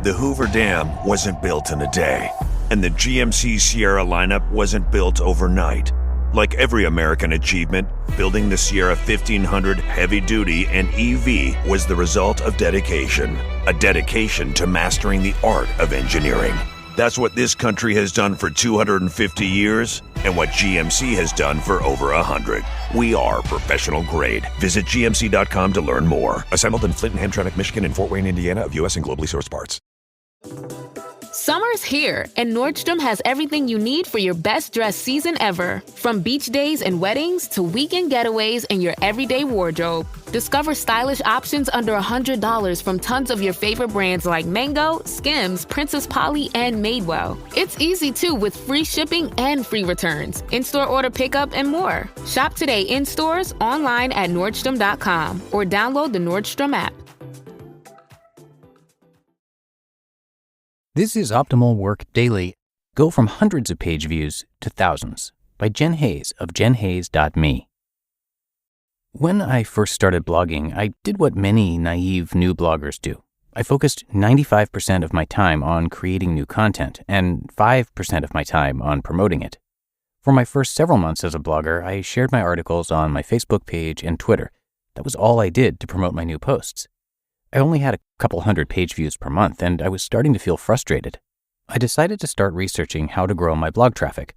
The Hoover Dam wasn't built in a day, and the GMC Sierra lineup wasn't built overnight. Like every American achievement, building the Sierra 1500 Heavy Duty and EV was the result of dedication. A dedication to mastering the art of engineering. That's what this country has done for 250 years, and what GMC has done for over 100. We are professional grade. Visit GMC.com to learn more. Assembled in Flint and Hamtramck, Michigan, and Fort Wayne, Indiana, of U.S. and globally sourced parts. Summer's here, and Nordstrom has everything you need for your best dress season ever. From beach days and weddings to weekend getaways and your everyday wardrobe. Discover stylish options under $100 from tons of your favorite brands like Mango, Skims, Princess Polly, and Madewell. It's easy, too, with free shipping and free returns, in-store order pickup, and more. Shop today in stores, online at Nordstrom.com, or download the Nordstrom app. This is Optimal Work Daily. Go from hundreds of page views to thousands by Jen Hayes of jenhayes.me. When I first started blogging, I did what many naive new bloggers do. I focused 95% of my time on creating new content and 5% of my time on promoting it. For my first several months as a blogger, I shared my articles on my Facebook page and Twitter. That was all I did to promote my new posts. I only had a couple hundred page views per month, and I was starting to feel frustrated. I decided to start researching how to grow my blog traffic.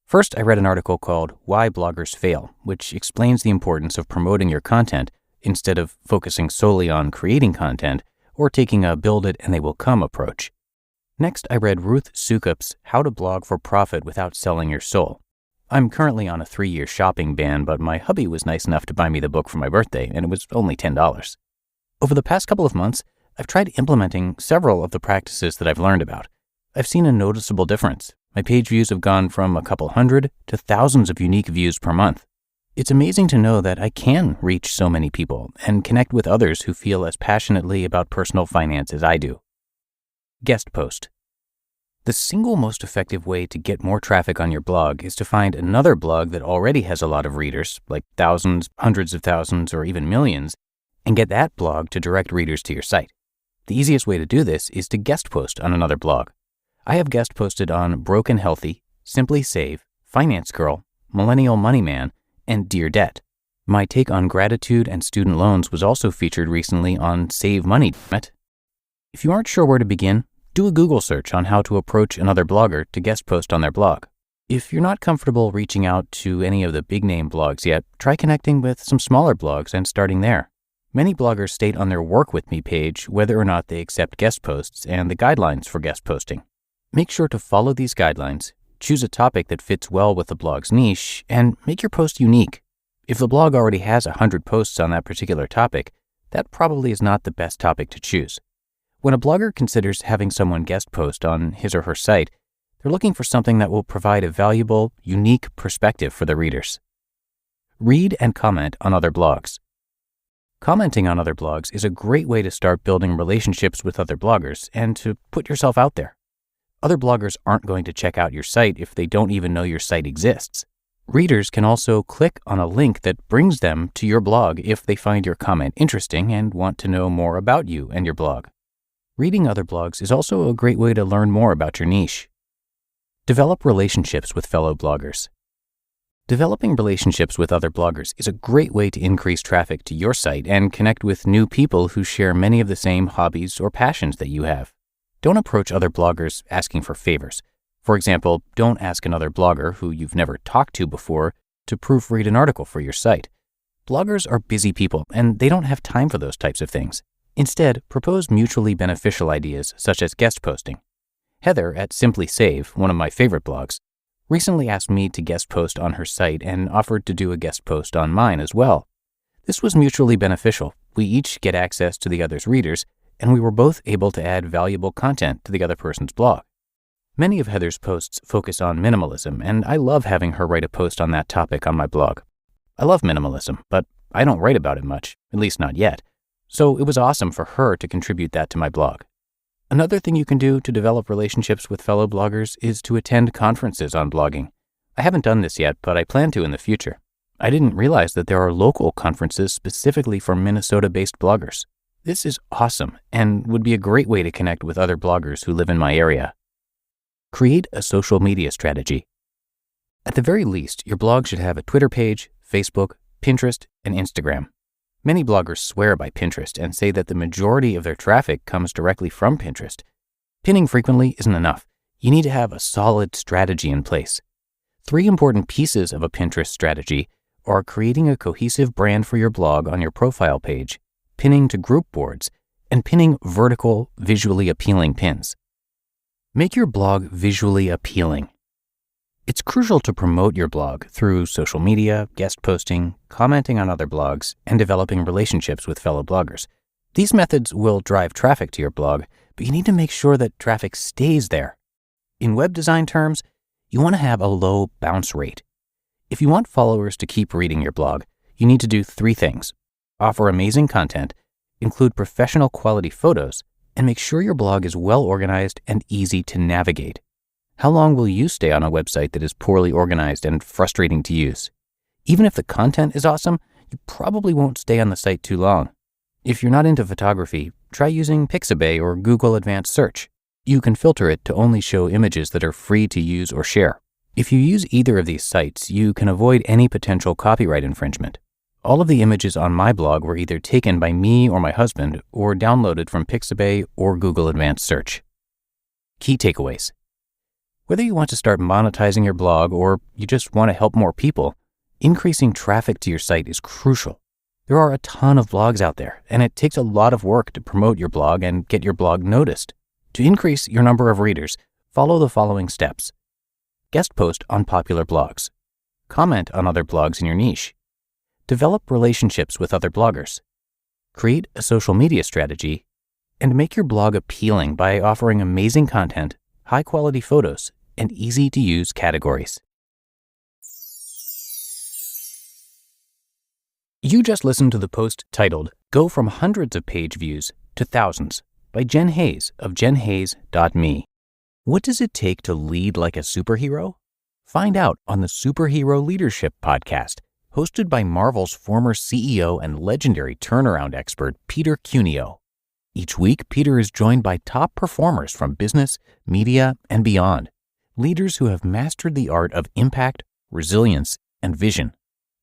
First, I read an article called Why Bloggers Fail, which explains the importance of promoting your content instead of focusing solely on creating content or taking a build it and they will come approach. Next, I read Ruth Soukup's How to Blog for Profit Without Selling Your Soul. I'm currently on a 3-year shopping ban, but my hubby was nice enough to buy me the book for my birthday, and it was only $10. Over the past couple of months, I've tried implementing several of the practices that I've learned about. I've seen a noticeable difference. My page views have gone from a couple hundred to thousands of unique views per month. It's amazing to know that I can reach so many people and connect with others who feel as passionately about personal finance as I do. Guest post. The single most effective way to get more traffic on your blog is to find another blog that already has a lot of readers, like thousands, hundreds of thousands, or even millions, and get that blog to direct readers to your site. The easiest way to do this is to guest post on another blog. I have guest posted on Broken Healthy, Simply Save, Finance Girl, Millennial Money Man, and Dear Debt. My take on gratitude and student loans was also featured recently on Save Money. If you aren't sure where to begin, do a Google search on how to approach another blogger to guest post on their blog. If you're not comfortable reaching out to any of the big name blogs yet, try connecting with some smaller blogs and starting there. Many bloggers state on their Work With Me page whether or not they accept guest posts and the guidelines for guest posting. Make sure to follow these guidelines, choose a topic that fits well with the blog's niche, and make your post unique. If the blog already has 100 posts on that particular topic, that probably is not the best topic to choose. When a blogger considers having someone guest post on his or her site, they're looking for something that will provide a valuable, unique perspective for the readers. Read and comment on other blogs. Commenting on other blogs is a great way to start building relationships with other bloggers and to put yourself out there. Other bloggers aren't going to check out your site if they don't even know your site exists. Readers can also click on a link that brings them to your blog if they find your comment interesting and want to know more about you and your blog. Reading other blogs is also a great way to learn more about your niche. Develop relationships with fellow bloggers. Developing relationships with other bloggers is a great way to increase traffic to your site and connect with new people who share many of the same hobbies or passions that you have. Don't approach other bloggers asking for favors. For example, don't ask another blogger who you've never talked to before to proofread an article for your site. Bloggers are busy people, and they don't have time for those types of things. Instead, propose mutually beneficial ideas such as guest posting. Heather at Simply Save, one of my favorite blogs, recently asked me to guest post on her site and offered to do a guest post on mine as well. This was mutually beneficial. We each get access to the other's readers, and we were both able to add valuable content to the other person's blog. Many of Heather's posts focus on minimalism, and I love having her write a post on that topic on my blog. I love minimalism, but I don't write about it much, at least not yet. So it was awesome for her to contribute that to my blog. Another thing you can do to develop relationships with fellow bloggers is to attend conferences on blogging. I haven't done this yet, but I plan to in the future. I didn't realize that there are local conferences specifically for Minnesota-based bloggers. This is awesome and would be a great way to connect with other bloggers who live in my area. Create a social media strategy. At the very least, your blog should have a Twitter page, Facebook, Pinterest, and Instagram. Many bloggers swear by Pinterest and say that the majority of their traffic comes directly from Pinterest. Pinning frequently isn't enough. You need to have a solid strategy in place. 3 important pieces of a Pinterest strategy are creating a cohesive brand for your blog on your profile page, pinning to group boards, and pinning vertical, visually appealing pins. Make your blog visually appealing. It's crucial to promote your blog through social media, guest posting, commenting on other blogs, and developing relationships with fellow bloggers. These methods will drive traffic to your blog, but you need to make sure that traffic stays there. In web design terms, you want to have a low bounce rate. If you want followers to keep reading your blog, you need to do 3 things. Offer amazing content, include professional quality photos, and make sure your blog is well organized and easy to navigate. How long will you stay on a website that is poorly organized and frustrating to use? Even if the content is awesome, you probably won't stay on the site too long. If you're not into photography, try using Pixabay or Google Advanced Search. You can filter it to only show images that are free to use or share. If you use either of these sites, you can avoid any potential copyright infringement. All of the images on my blog were either taken by me or my husband or downloaded from Pixabay or Google Advanced Search. Key takeaways. Whether you want to start monetizing your blog or you just want to help more people, increasing traffic to your site is crucial. There are a ton of blogs out there, and it takes a lot of work to promote your blog and get your blog noticed. To increase your number of readers, follow the following steps. Guest post on popular blogs. Comment on other blogs in your niche. Develop relationships with other bloggers. Create a social media strategy. And make your blog appealing by offering amazing content, high-quality photos, and easy-to-use categories. You just listened to the post titled, Go from Hundreds of Page Views to Thousands by Jen Hayes of jenhayes.me. What does it take to lead like a superhero? Find out on the Superhero Leadership Podcast, hosted by Marvel's former CEO and legendary turnaround expert, Peter Cuneo. Each week, Peter is joined by top performers from business, media, and beyond, leaders who have mastered the art of impact, resilience, and vision.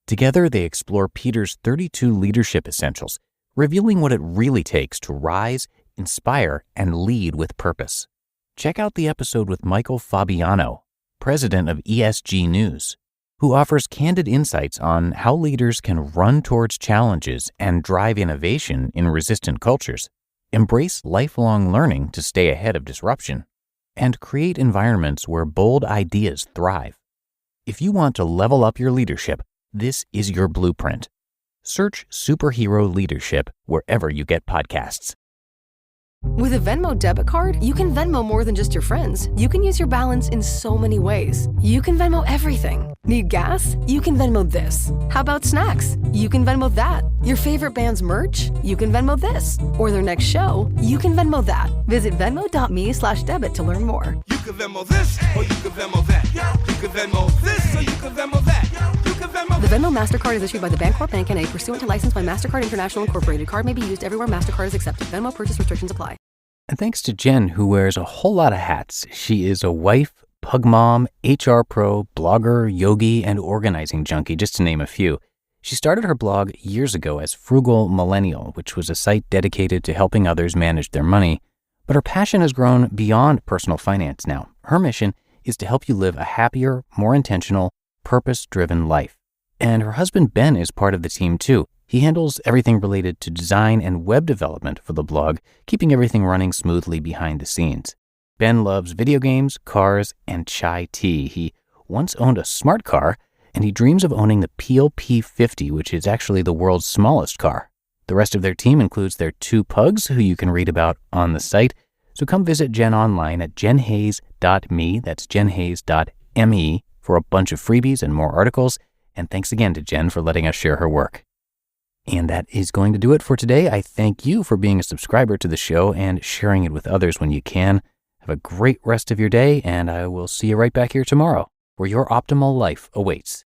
Together, they explore Peter's 32 leadership essentials, revealing what it really takes to rise, inspire, and lead with purpose. Check out the episode with Michael Fabiano, president of ESG News, who offers candid insights on how leaders can run towards challenges and drive innovation in resistant cultures, embrace lifelong learning to stay ahead of disruption, and create environments where bold ideas thrive. If you want to level up your leadership, this is your blueprint. Search Superhero Leadership wherever you get podcasts. With a Venmo debit card, you can Venmo more than just your friends. You can use your balance in so many ways. You can Venmo everything. Need gas? You can Venmo this. How about snacks? You can Venmo that. Your favorite band's merch? You can Venmo this. Or their next show? You can Venmo that. Visit venmo.me/debit to learn more. You can Venmo this, or you can Venmo that. You can Venmo this, or you can Venmo that. You can Venmo. The Venmo MasterCard is issued by the Bancorp Bank N.A. pursuant to license by MasterCard International Incorporated. Card may be used everywhere MasterCard is accepted. Venmo purchase restrictions apply. And thanks to Jen, who wears a whole lot of hats. She is a wife, pug mom, HR pro, blogger, yogi, and organizing junkie, just to name a few. She started her blog years ago as Frugal Millennial, which was a site dedicated to helping others manage their money. But her passion has grown beyond personal finance now. Her mission is to help you live a happier, more intentional, purpose-driven life. And her husband, Ben, is part of the team too. He handles everything related to design and web development for the blog, keeping everything running smoothly behind the scenes. Ben loves video games, cars, and chai tea. He once owned a smart car, and he dreams of owning the Peel P50, which is actually the world's smallest car. The rest of their team includes their 2 pugs, who you can read about on the site. So come visit Jen online at jenhayes.me, that's jenhayes.me, for a bunch of freebies and more articles. And thanks again to Jen for letting us share her work. And that is going to do it for today. I thank you for being a subscriber to the show and sharing it with others when you can. Have a great rest of your day, and I will see you right back here tomorrow, where your optimal life awaits.